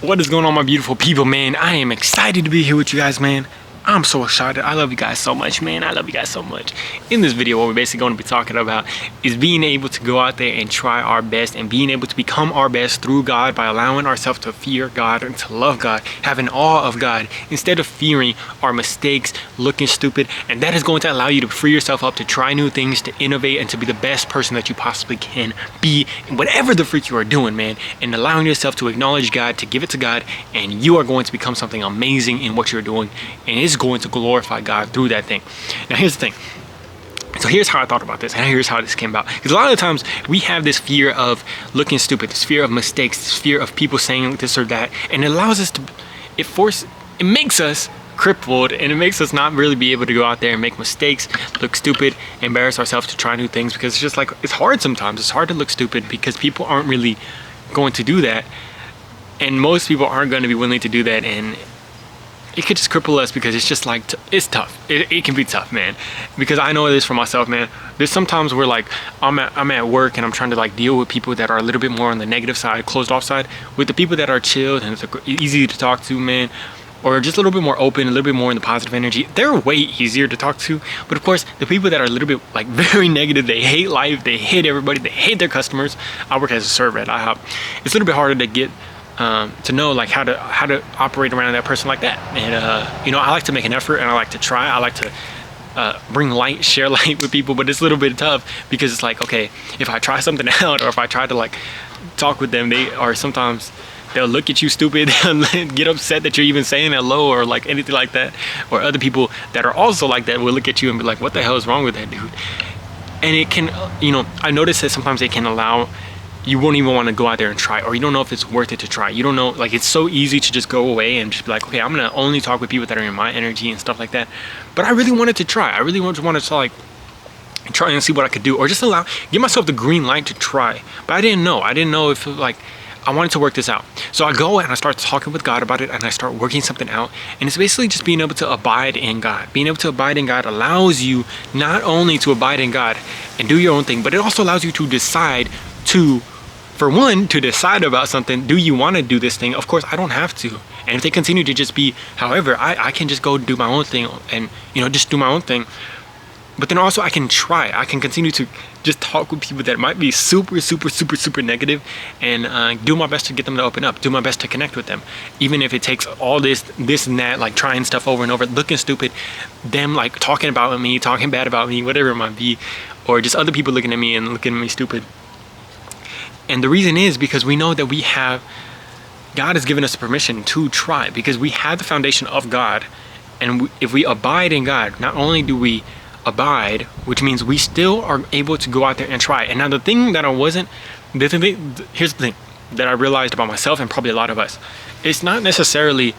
What is going on, my beautiful people, man? I am excited to be here with you guys, man. I'm so excited. I love you guys so much, man. I love you guys so much. In this video, what we're basically going to be talking about is being able to go out there and try our best and being able to become our best through God by allowing ourselves to fear God and to love God, having awe of God instead of fearing our mistakes, looking stupid. And that is going to allow you to free yourself up to try new things, to innovate, and to be the best person that you possibly can be in whatever the freak you are doing, man. And allowing yourself to acknowledge God, to give it to God, and you are going to become something amazing in what you're doing. And it's going to glorify God through that thing. Now here's the thing. So here's how I thought about this, and here's how this came about. Because a lot of the times we have this fear of looking stupid, this fear of mistakes, this fear of people saying this or that, and it allows us to, it makes us crippled, and it makes us not really be able to go out there and make mistakes, look stupid, embarrass ourselves to try new things, because it's just like, it's hard sometimes. It's hard to look stupid because people aren't really going to do that, and most people aren't going to be willing to do that, and it could just cripple us because it's just like, it's tough. It can be tough, man. Because I know this for myself, man. There's sometimes where like I'm at work and I'm trying to like deal with people that are a little bit more on the negative side, closed off side, with the people that are chilled and it's easy to talk to, man, or just a little bit more open, a little bit more in the positive energy. They're way easier to talk to. But of course, the people that are a little bit like very negative, they hate life, they hate everybody, they hate their customers. I work as a server at IHOP. It's a little bit harder to get to know like how to operate around that person like that. And you know, I like to make an effort and I like to try. I like to bring light, share light with people, but it's a little bit tough because it's like, okay, if I try something out or if I try to like talk with them, they'll look at you stupid and get upset that you're even saying hello or like anything like that. Or other people that are also like that will look at you and be like, what the hell is wrong with that dude? And it can, you know, I notice that sometimes it can allow, you won't even want to go out there and try, or you don't know if it's worth it to try. You don't know, like it's so easy to just go away and just be like, okay, I'm gonna only talk with people that are in my energy and stuff like that. But I really wanted to try. I really wanted to like try and see what I could do, or just give myself the green light to try. But I didn't know if like I wanted to work this out. So I go and I start talking with God about it and I start working something out. And it's basically just being able to abide in God. Being able to abide in God allows you not only to abide in God and do your own thing, but it also allows you to decide for one, to decide about something. Do you want to do this thing? Of course, I don't have to. And if they continue to just be however, I can just go do my own thing and, you know, just do my own thing. But then also I can try. I can continue to just talk with people that might be super negative and do my best to get them to open up, do my best to connect with them. Even if it takes all this and that, like trying stuff over and over, looking stupid, them like talking about me, talking bad about me, whatever it might be, or just other people looking at me and looking at me stupid. And the reason is because we know that God has given us permission to try, because we have the foundation of God. And if we abide in God, not only do we abide, which means we still are able to go out there and try. And now the thing that here's the thing that I realized about myself and probably a lot of us. It's not necessarily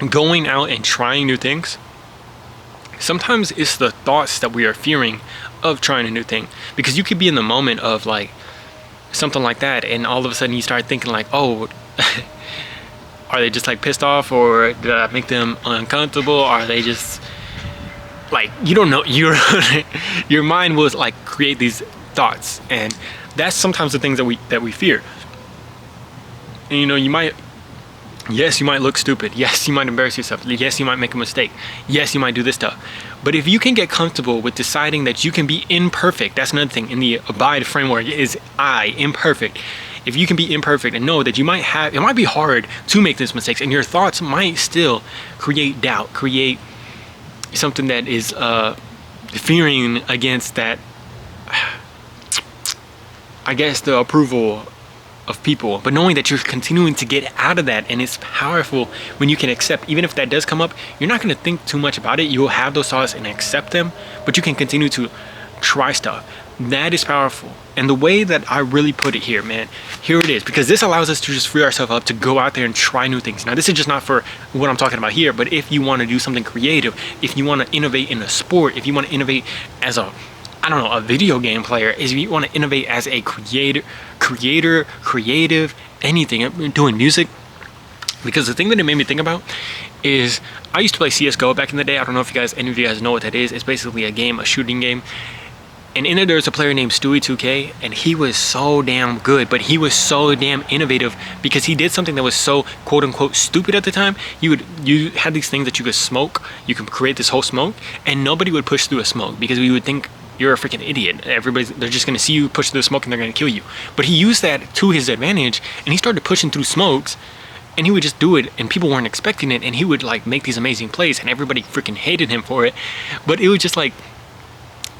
going out and trying new things. Sometimes it's the thoughts that we are fearing of trying a new thing, because you could be in the moment of like something like that and all of a sudden you start thinking like, oh, are they just like pissed off, or did I make them uncomfortable? Are they just like, you don't know, your mind will like create these thoughts, and that's sometimes the things that we fear. And you know, yes, you might look stupid. Yes, you might embarrass yourself. Yes, you might make a mistake. Yes, you might do this stuff. But if you can get comfortable with deciding that you can be imperfect, that's another thing in the abide framework is imperfect. If you can be imperfect and know that it might be hard to make these mistakes, and your thoughts might still create doubt, create something that is fearing against that, I guess, the approval of people, but knowing that you're continuing to get out of that, and it's powerful when you can accept, even if that does come up, you're not going to think too much about it. You'll have those thoughts and accept them, but you can continue to try stuff. That is powerful. And the way that I really put it here, man, here it is, because this allows us to just free ourselves up to go out there and try new things. Now, this is just not for what I'm talking about here, but if you want to do something creative, if you want to innovate in a sport, if you want to innovate as a video game player, if you want to innovate as a creative, anything, doing music. Because the thing that it made me think about is I used to play CSGO back in the day. I don't know if any of you guys know what that is. It's basically a shooting game. And in it, there's a player named Stewie2K, and he was so damn good, but he was so damn innovative because he did something that was so quote unquote stupid at the time. You had these things that you could smoke, you could create this whole smoke, and nobody would push through a smoke because we would think you're a freaking idiot. They're just gonna see you push through the smoke and they're gonna kill you. But he used that to his advantage, and he started pushing through smokes, and he would just do it, and people weren't expecting it, and he would like make these amazing plays, and everybody freaking hated him for it. But it was just like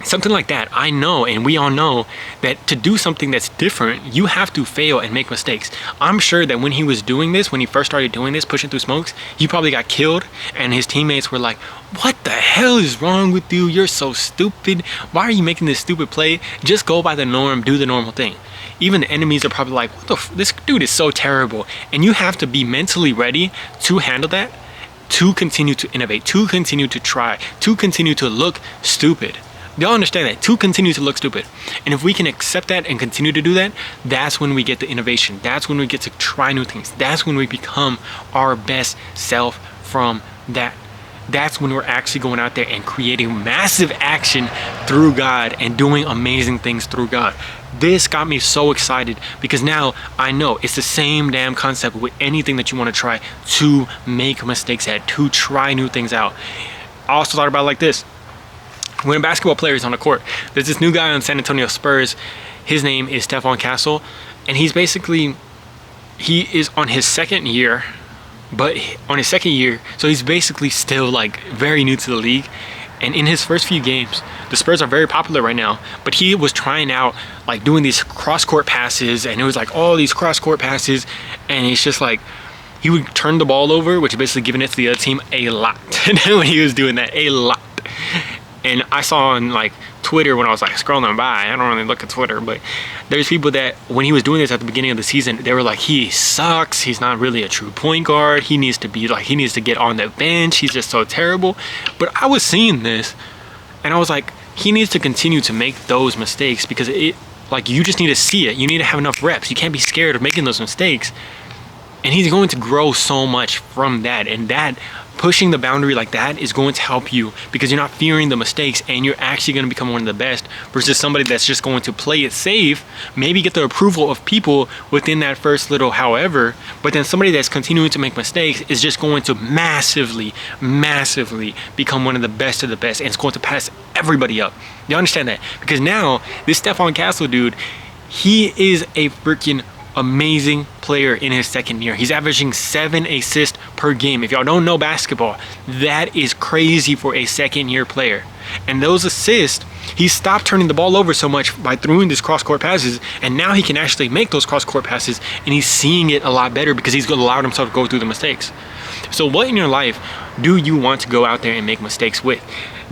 something like that. I know, and we all know, that to do something that's different, you have to fail and make mistakes. I'm sure that when he was doing this, when he first started doing this, pushing through smokes, he probably got killed, and his teammates were like, what the hell is wrong with you? You're so stupid. Why are you making this stupid play? Just go by the norm, do the normal thing. Even the enemies are probably like, this dude is so terrible. And you have to be mentally ready to handle that, to continue to innovate, to continue to try, to continue to look stupid. Y'all understand that? To continue to look stupid. And if we can accept that and continue to do that, that's when we get the innovation. That's when we get to try new things. That's when we become our best self from that. That's when we're actually going out there and creating massive action through God and doing amazing things through God. This got me so excited because now I know it's the same damn concept with anything that you want to try, to make mistakes at, to try new things out. I also thought about it like this. When a basketball player is on the court, there's this new guy on San Antonio Spurs. His name is Stephon Castle, and he is on his second year, so he's basically still like very new to the league. And in his first few games, the Spurs are very popular right now, but he was trying out like doing these cross-court passes, and it was like all these cross-court passes, and it's just like he would turn the ball over, which is basically giving it to the other team a lot. When he was doing that, a lot. And I saw on like Twitter when I was like scrolling by, I don't really look at Twitter, but there's people that when he was doing this at the beginning of the season, they were like, he sucks, he's not really a true point guard, he needs to get on the bench, he's just so terrible. But I was seeing this and I was like, he needs to continue to make those mistakes because you just need to see it. You need to have enough reps. You can't be scared of making those mistakes. And he's going to grow so much from that, and that pushing the boundary like that is going to help you because you're not fearing the mistakes and you're actually going to become one of the best versus somebody that's just going to play it safe, maybe get the approval of people within that first little however, but then somebody that's continuing to make mistakes is just going to massively become one of the best of the best, and it's going to pass everybody up. You understand that? Because now this Stephon Castle dude, he is a freaking amazing player in his second year. He's averaging 7 assists per game. If y'all don't know basketball, that is crazy for a second year player. And those assists, he stopped turning the ball over so much by throwing these cross-court passes, and now he can actually make those cross-court passes, and he's seeing it a lot better because he's allowed himself to go through the mistakes. So what in your life do you want to go out there and make mistakes with?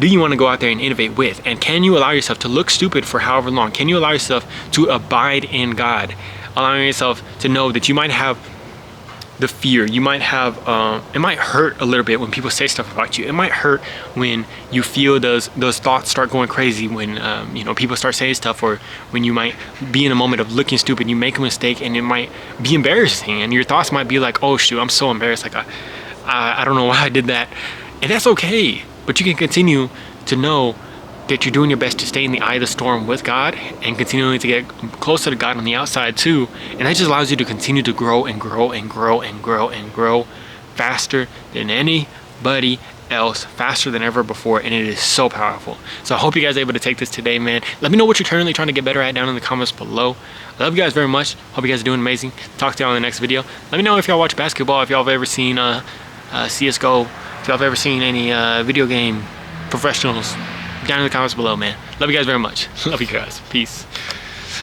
Do you want to go out there and innovate with? And can you allow yourself to look stupid for however long? Can you allow yourself to abide in God? Allowing yourself to know that you might have the fear, you might have, it might hurt a little bit when people say stuff about you. It might hurt when you feel those thoughts start going crazy, when people start saying stuff, or when you might be in a moment of looking stupid, you make a mistake and it might be embarrassing, and your thoughts might be like, oh shoot, I'm so embarrassed, like I don't know why I did that. And that's okay, but you can continue to know that you're doing your best to stay in the eye of the storm with God and continuing to get closer to God on the outside too. And that just allows you to continue to grow and grow and grow and grow and grow faster than anybody else, faster than ever before. And it is so powerful. So I hope you guys are able to take this today, man. Let me know what you're currently trying to get better at down in the comments below. I love you guys very much. Hope you guys are doing amazing. Talk to y'all in the next video. Let me know if y'all watch basketball, if y'all have ever seen CSGO, if y'all have ever seen any video game professionals. Down in the comments below, man. Love you guys very much. Love you guys. Peace.